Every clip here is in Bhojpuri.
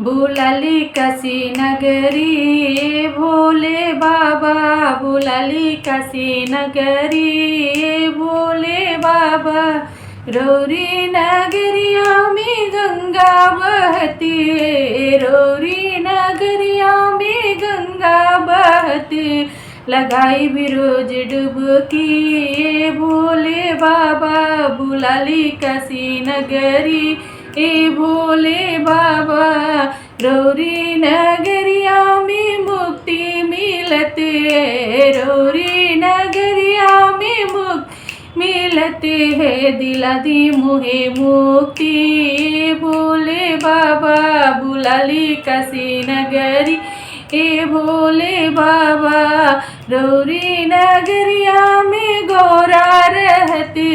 बुलाली काशी नगरी भोले बाबा, बुलाली काशी नगरी भोले बाबा। रौरी नगरिया में गंगा बहती है, रौरी नगरिया में गंगा बहती। लगाई भी रोज डुबकी भोले बाबा, बुलाली काशी नगरी ए भोले बाबा। रौरी नगरिया में मुक्ति मिलते, रौरी नगरिया में मुक्ति मिलते है। दिला दी मुहे मुक्ति भोले बाबा, बुलाली काशी नगरी ए भोले बाबा। रौरी नगरिया में गौरा रहते,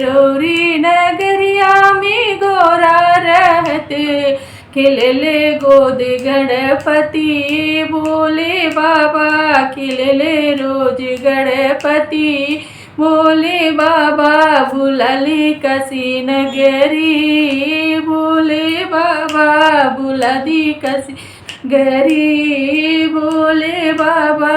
रौरी नगरिया में गौरा रहते। खिलले गोद गणपति भोले बाबा, खिलले रोज गणपति भोले बाबा। बुलाली काशी नगरी भोले बाबा, बुलाली काशी गरी भोले बाबा।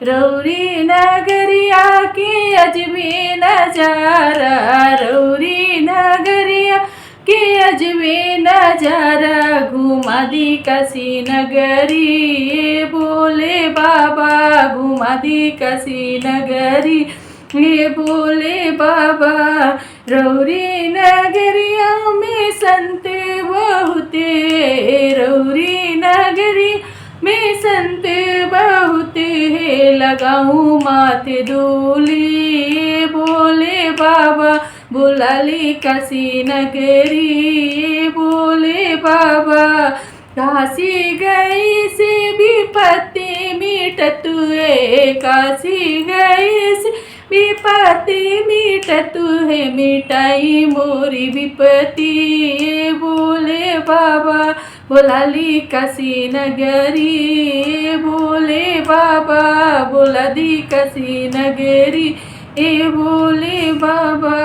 रौरी नगरिया के अजबे नजारा, रौरी नगरिया के अजबे नजारा। घुमा दी काशी नगरी भोले बाबा, घुमा दी काशी नगरी हे भोले बाबा। रौरी नगरिया में संत बहुते, रौरी नगरी में संत बहुते है। लगाऊं माथे धूली भोले बाबा, बुलाली काशी नगरी भोले बाबा। काशी गई से विपत्ति मिटत है, काशी गई से विपत्ति मिटत है। मिटाई मोरी विपत्ति भोले बाबा, बुलाली काशी नगरी भोले बाबा, बुलाली काशी नगरी ए भोले बाबा।